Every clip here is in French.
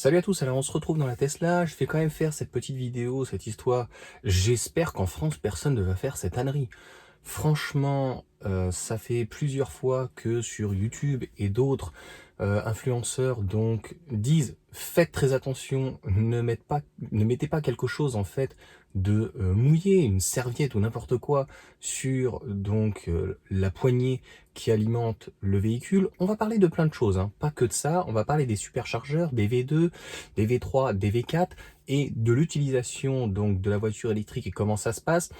Salut à tous, alors on se retrouve dans la Tesla, je vais quand même faire cette petite vidéo, cette histoire. J'espère qu'en France, personne ne va faire cette ânerie. Franchement, ça fait plusieurs fois que sur YouTube et d'autres influenceurs donc disent faites très attention, ne mettez pas quelque chose en fait de mouillé, une serviette ou n'importe quoi sur donc la poignée qui alimente le véhicule. On va parler de plein de choses, hein, pas que de ça. On va parler des superchargeurs, des V2, des V3, des V4 et de l'utilisation donc de la voiture électrique et comment ça se passe.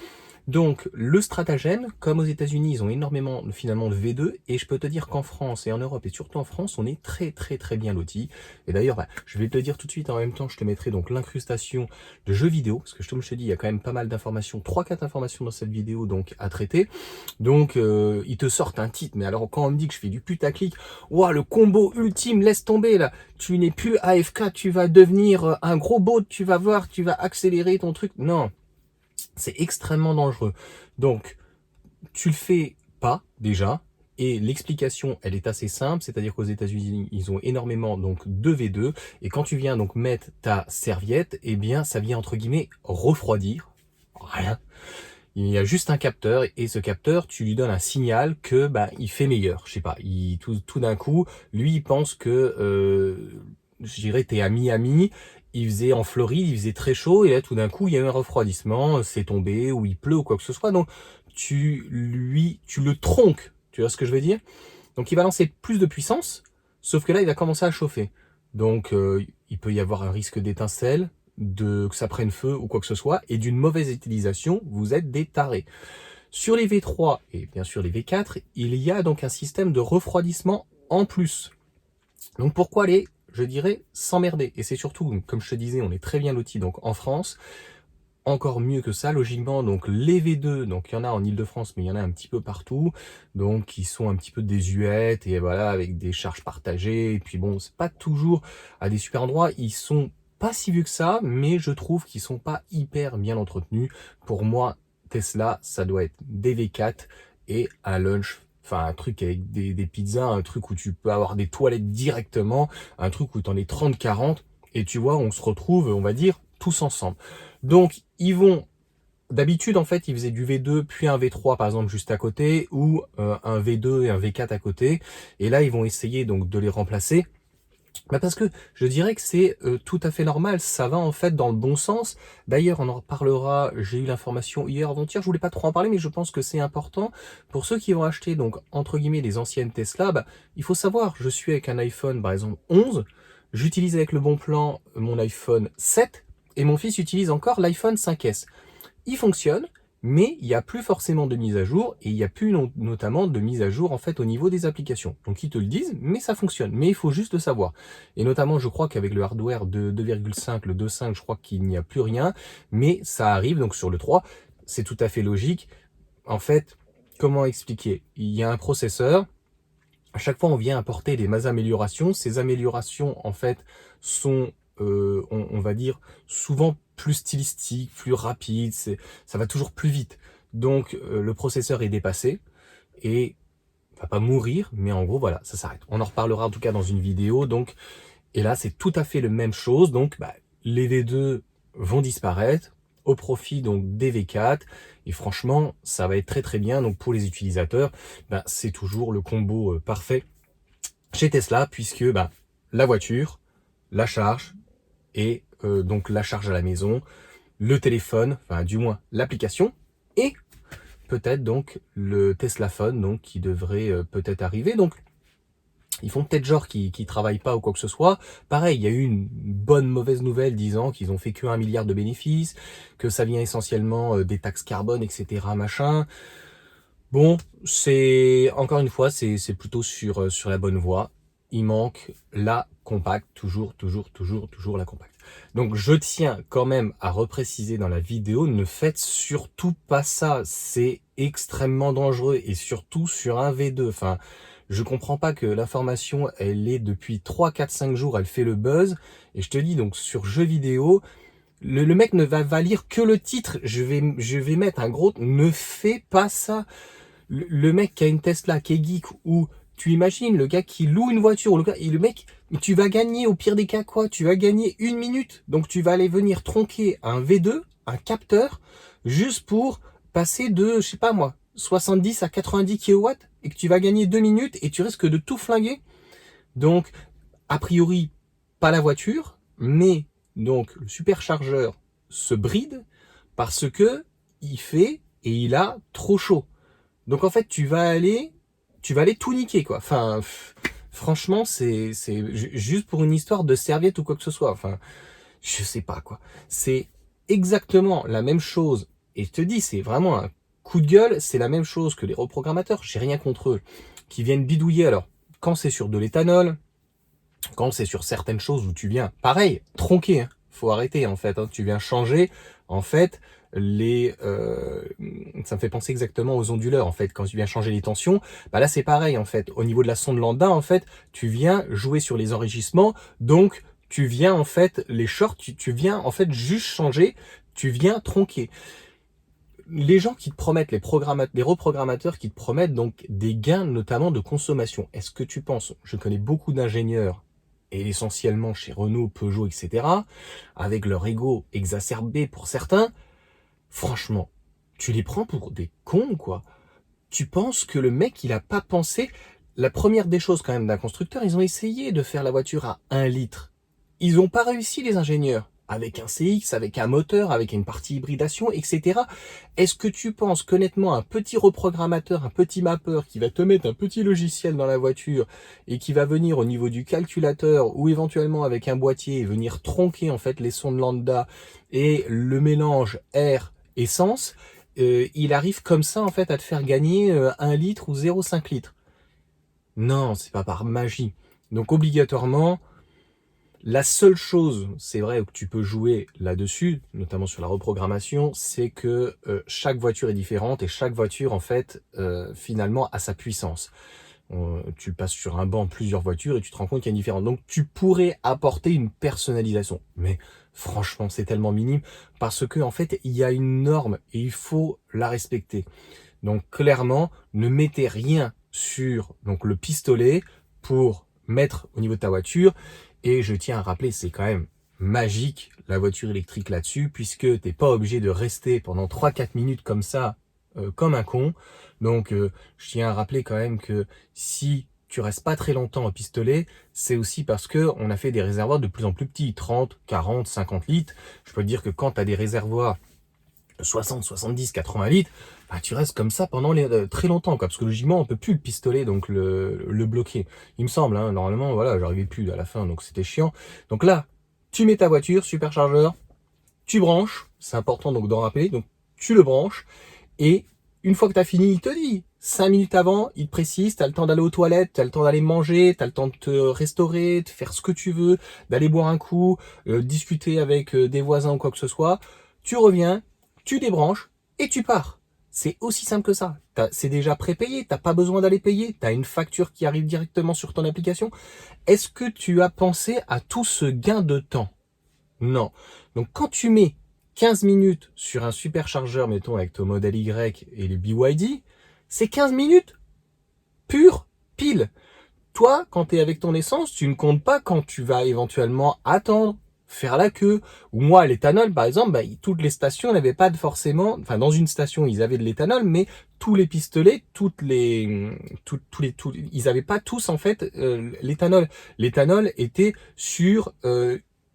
Donc, le stratagème, comme aux États-Unis, ils ont énormément finalement de V2, et je peux te dire qu'en France et en Europe, et surtout en France, on est très bien lotis. Et d'ailleurs, je vais te le dire tout de suite, en même temps, je te mettrai donc l'incrustation de jeux vidéo, parce que comme je te dis, il y a quand même pas mal d'informations, 3-4 informations dans cette vidéo donc à traiter. Donc, ils te sortent un titre, mais alors quand on me dit que je fais du putaclic, ouah, le combo ultime, laisse tomber là, tu n'es plus AFK, tu vas devenir un gros bot, tu vas voir, tu vas accélérer ton truc. Non, c'est extrêmement dangereux. Donc, tu le fais pas déjà. Et l'explication, elle est assez simple, c'est-à-dire qu'aux États-Unis, ils ont énormément donc de V2, et quand tu viens donc mettre ta serviette, eh bien, ça vient entre guillemets refroidir. Rien. Il y a juste un capteur, et ce capteur, tu lui donnes un signal que il fait meilleur. Je sais pas, tout d'un coup, lui, il pense que je dirais t'es à Miami, il faisait en Floride, il faisait très chaud, et là tout d'un coup il y a eu un refroidissement, c'est tombé, ou il pleut, ou quoi que ce soit, donc tu le tronques, tu vois ce que je veux dire? Donc il va lancer plus de puissance, sauf que là il va commencer à chauffer. Donc il peut y avoir un risque d'étincelle, que ça prenne feu ou quoi que ce soit, et d'une mauvaise utilisation, vous êtes des tarés. Sur les V3 et bien sûr les V4, il y a donc un système de refroidissement en plus. Donc pourquoi aller, je dirais, s'emmerder? Et c'est surtout, comme je te disais, on est très bien lotis donc en France. Encore mieux que ça, logiquement, donc les V2, donc il y en a en Ile-de-France, mais il y en a un petit peu partout, donc qui sont un petit peu désuètes, et voilà, avec des charges partagées, et puis bon, c'est pas toujours à des super endroits, ils sont pas si vieux que ça, mais je trouve qu'ils sont pas hyper bien entretenus. Pour moi, Tesla, ça doit être des V4 et un lunch, enfin un truc avec des pizzas, un truc où tu peux avoir des toilettes directement, un truc où tu en es 30-40, et tu vois, on se retrouve, on va dire, tous ensemble. Donc, ils vont, d'habitude, en fait, ils faisaient du V2, puis un V3, par exemple, juste à côté, ou un V2 et un V4 à côté. Et là, ils vont essayer donc de les remplacer. Parce que je dirais que c'est tout à fait normal, ça va en fait dans le bon sens. D'ailleurs, on en reparlera, j'ai eu l'information hier avant-hier, je voulais pas trop en parler, mais je pense que c'est important. Pour ceux qui vont acheter, donc, entre guillemets, les anciennes Tesla, il faut savoir, je suis avec un iPhone, par exemple, 11, j'utilise avec le bon plan mon iPhone 7, et mon fils utilise encore l'iPhone 5S. Il fonctionne, mais il n'y a plus forcément de mise à jour, et il n'y a plus notamment de mise à jour en fait au niveau des applications. Donc ils te le disent, mais ça fonctionne, mais il faut juste le savoir. Et notamment, je crois qu'avec le hardware de 2,5, le 2.5, je crois qu'il n'y a plus rien, mais ça arrive donc sur le 3, c'est tout à fait logique. En fait, comment expliquer? Il y a un processeur. À chaque fois, on vient apporter des améliorations. Ces améliorations, en fait, sont, on va dire, souvent plus stylistiques, plus rapides. Ça va toujours plus vite. Donc, le processeur est dépassé et va pas mourir, mais en gros, voilà, ça s'arrête. On en reparlera en tout cas dans une vidéo. Donc, et là, c'est tout à fait la même chose. Donc, les V2 vont disparaître au profit donc des V4. Et franchement, ça va être très bien. Donc, pour les utilisateurs, c'est toujours le combo parfait chez Tesla, puisque la voiture, la charge et donc la charge à la maison, le téléphone, enfin du moins l'application, et peut-être donc le Tesla Phone donc qui devrait peut-être arriver. Donc ils font peut-être genre qui travaillent pas ou quoi que ce soit. Pareil, il y a eu une bonne mauvaise nouvelle disant qu'ils ont fait que 1 milliard de bénéfices, que ça vient essentiellement des taxes carbone, etc. machin. Bon, c'est encore une fois, c'est plutôt sur la bonne voie. Il manque la compacte, toujours la compacte. Donc je tiens quand même à repréciser dans la vidéo, ne faites surtout pas ça. C'est extrêmement dangereux, et surtout sur un V2. Enfin, je comprends pas que l'information, elle est depuis 3, 4, 5 jours, elle fait le buzz. Et je te dis donc sur jeux vidéo, le mec ne va lire que le titre. Je vais mettre un gros, ne fais pas ça. Le mec qui a une Tesla, qui est geek, ou tu imagines le gars qui loue une voiture, le mec, tu vas gagner au pire des cas quoi? Tu vas gagner 1 minute. Donc tu vas aller venir tronquer un V2, un capteur, juste pour passer de, je sais pas moi, 70 à 90 kilowatts et que tu vas gagner 2 minutes et tu risques de tout flinguer. Donc, a priori, pas la voiture, mais donc le superchargeur se bride parce que il fait et il a trop chaud. Donc en fait, tu vas aller tout niquer quoi. Enfin, franchement, c'est juste pour une histoire de serviette ou quoi que ce soit. Enfin, je sais pas quoi. C'est exactement la même chose. Et je te dis, c'est vraiment un coup de gueule. C'est la même chose que les reprogrammateurs. J'ai rien contre eux qui viennent bidouiller. Alors, quand c'est sur de l'éthanol, quand c'est sur certaines choses où tu viens, pareil, tronquer. Hein. Faut arrêter en fait. Hein. Tu viens changer en fait ça me fait penser exactement aux onduleurs en fait. Quand tu viens changer les tensions, bah là c'est pareil en fait. Au niveau de la sonde lambda en fait, tu viens jouer sur les enrichissements. Donc tu viens en fait les shorts, tu viens en fait juste changer, tu viens tronquer. Les gens qui te promettent, les reprogrammateurs qui te promettent donc des gains notamment de consommation. Est-ce que tu penses, je connais beaucoup d'ingénieurs et essentiellement chez Renault, Peugeot, etc., avec leur ego exacerbé pour certains, franchement, tu les prends pour des cons, quoi. Tu penses que le mec, il a pas pensé. La première des choses quand même d'un constructeur, ils ont essayé de faire la voiture à 1 litre. Ils n'ont pas réussi, les ingénieurs. Avec un CX, avec un moteur, avec une partie hybridation, etc. Est-ce que tu penses qu'honnêtement, un petit reprogrammateur, un petit mappeur qui va te mettre un petit logiciel dans la voiture et qui va venir au niveau du calculateur ou éventuellement avec un boîtier et venir tronquer en fait les sondes lambda et le mélange air essence, il arrive comme ça en fait à te faire gagner 1 litre ou 0,5 litres. Non, c'est pas par magie. Donc obligatoirement, la seule chose, c'est vrai, que tu peux jouer là-dessus, notamment sur la reprogrammation, c'est que chaque voiture est différente et chaque voiture en fait finalement a sa puissance. Tu passes sur un banc plusieurs voitures et tu te rends compte qu'il y a une différence. Donc tu pourrais apporter une personnalisation. Mais franchement, c'est tellement minime parce que en fait, il y a une norme et il faut la respecter. Donc clairement, ne mettez rien sur donc le pistolet pour mettre au niveau de ta voiture. Et je tiens à rappeler, c'est quand même magique la voiture électrique là-dessus, puisque t'es pas obligé de rester pendant 3-4 minutes comme ça, comme un con. Donc je tiens à rappeler quand même que si tu restes pas très longtemps au pistolet, c'est aussi parce que on a fait des réservoirs de plus en plus petits, 30, 40, 50 litres. Je peux te dire que quand tu as des réservoirs 60, 70, 80 litres, bah, tu restes comme ça pendant très longtemps, quoi, parce que logiquement, on peut plus le pistolet, donc le bloquer. Il me semble, hein, normalement, voilà, j'arrivais plus à la fin, donc c'était chiant. Donc là, tu mets ta voiture, superchargeur, tu branches, c'est important donc d'en rappeler, donc tu le branches, et une fois que tu as fini, il te dit, 5 minutes avant, il te précise, tu as le temps d'aller aux toilettes, tu as le temps d'aller manger, tu as le temps de te restaurer, de faire ce que tu veux, d'aller boire un coup, discuter avec des voisins ou quoi que ce soit, tu reviens, tu débranches et tu pars. C'est aussi simple que ça. C'est déjà prépayé, t'as pas besoin d'aller payer, tu as une facture qui arrive directement sur ton application. Est-ce que tu as pensé à tout ce gain de temps? Non. Donc quand tu mets 15 minutes sur un superchargeur, mettons avec ton modèle Y et les BYD, c'est 15 minutes pure pile. Toi, quand tu es avec ton essence, tu ne comptes pas quand tu vas éventuellement attendre, faire la queue. Ou moi, l'éthanol, par exemple, bah, toutes les stations n'avaient pas forcément, enfin, dans une station, ils avaient de l'éthanol, mais tous les pistolets, ils avaient pas tous, en fait, l'éthanol. L'éthanol était sur,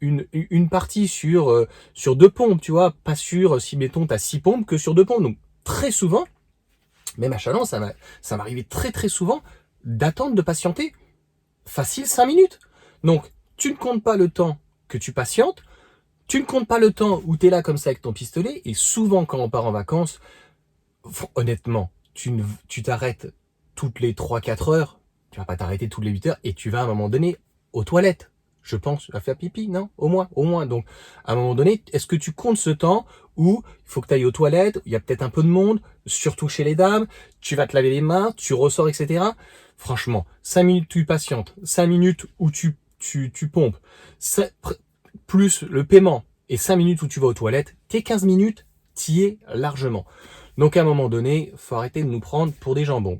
une partie sur 2 pompes, tu vois, pas sur, si mettons, t'as 6 pompes que sur 2 pompes. Donc, très souvent, même à Chalon, ça m'arrivait très très souvent d'attendre, de patienter facile 5 minutes. Donc, tu ne comptes pas le temps que tu patientes, tu ne comptes pas le temps où tu es là comme ça avec ton pistolet, et souvent quand on part en vacances, honnêtement, tu t'arrêtes toutes les 3-4 heures, tu vas pas t'arrêter toutes les 8 heures, et tu vas à un moment donné aux toilettes. Je pense, à faire pipi, non? Au moins. Donc, à un moment donné, est-ce que tu comptes ce temps où il faut que tu ailles aux toilettes, il y a peut-être un peu de monde, surtout chez les dames, tu vas te laver les mains, tu ressors, etc. Franchement, 5 minutes tu patientes, 5 minutes où tu pompes, plus le paiement et 5 minutes où tu vas aux toilettes, tes 15 minutes, t'y es largement. Donc à un moment donné, faut arrêter de nous prendre pour des jambons.